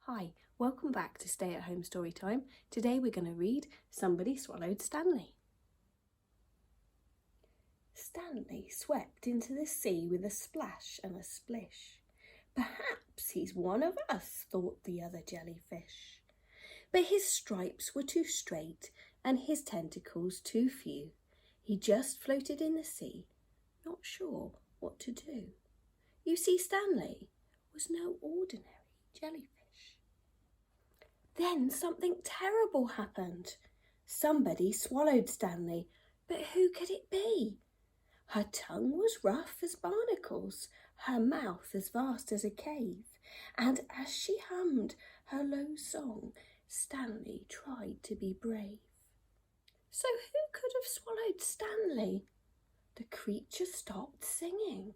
Hi, welcome back to Stay at Home Storytime. Today we're going to read Somebody Swallowed Stanley. Stanley swept into the sea with a splash and a splish. Perhaps he's one of us, thought the other jellyfish. But his stripes were too straight and his tentacles too few. He just floated in the sea, not sure what to do. You see, Stanley was no ordinary jellyfish. Then something terrible happened. Somebody swallowed Stanley, but who could it be? Her tongue was rough as barnacles, her mouth as vast as a cave, and as she hummed her low song, Stanley tried to be brave. So who could have swallowed Stanley? The creature stopped singing.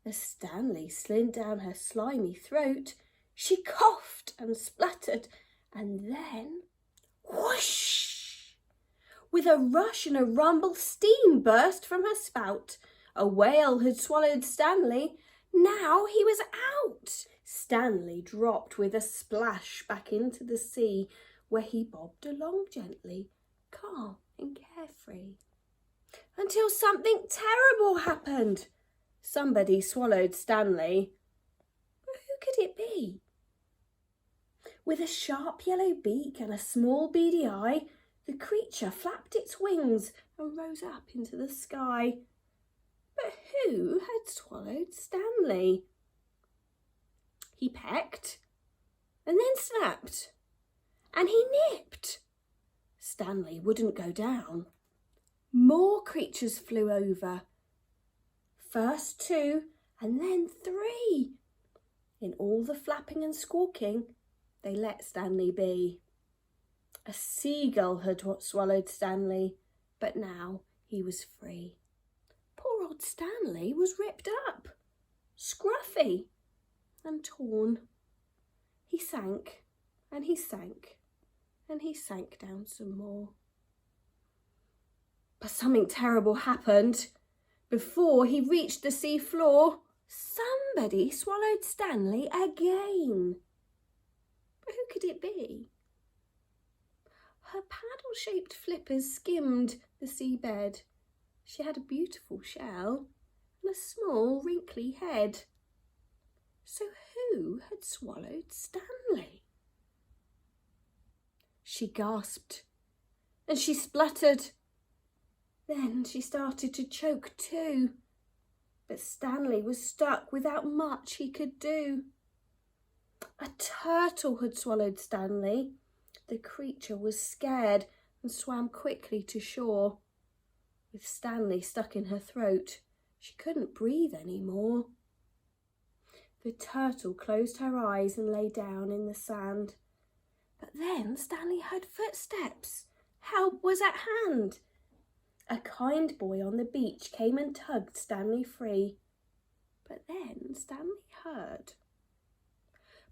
As Stanley slid down her slimy throat, she coughed and spluttered, and then, whoosh! With a rush and a rumble, steam burst from her spout. A whale had swallowed Stanley. Now he was out. Stanley dropped with a splash back into the sea, where he bobbed along gently, calm and carefree. Until something terrible happened. Somebody swallowed Stanley. But who could it be? With a sharp yellow beak and a small beady eye, the creature flapped its wings and rose up into the sky. But who had swallowed Stanley? He pecked, and then snapped, and he nipped. Stanley wouldn't go down. More creatures flew over. First 2, and then 3. In all the flapping and squawking, they let Stanley be. A seagull had swallowed Stanley, but now he was free. Poor old Stanley was ripped up, scruffy and torn. He sank, and he sank, and he sank down some more. But something terrible happened. Before he reached the sea floor, somebody swallowed Stanley again. But who could it be? Her paddle-shaped flippers skimmed the seabed. She had a beautiful shell and a small wrinkly head. So who had swallowed Stanley? She gasped and she spluttered. Then she started to choke too. But Stanley was stuck without much he could do. A turtle had swallowed Stanley. The creature was scared and swam quickly to shore. With Stanley stuck in her throat, she couldn't breathe any more. The turtle closed her eyes and lay down in the sand. But then Stanley heard footsteps. Help was at hand. A kind boy on the beach came and tugged Stanley free. But then Stanley heard.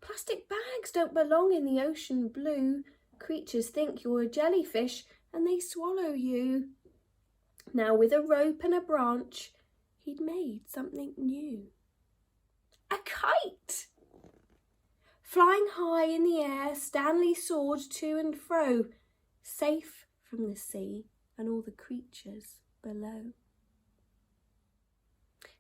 Plastic bags don't belong in the ocean blue. Creatures think you're a jellyfish and they swallow you. Now with a rope and a branch, he'd made something new. A kite! Flying high in the air, Stanley soared to and fro, safe from the sea and all the creatures below.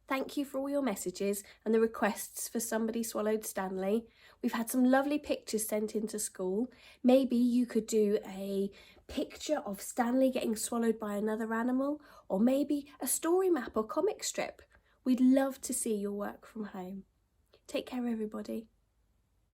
Thank you for all your messages and the requests for Somebody Swallowed Stanley. We've had some lovely pictures sent into school. Maybe you could do a picture of Stanley getting swallowed by another animal, or maybe a story map or comic strip. We'd love to see your work from home. Take care, everybody.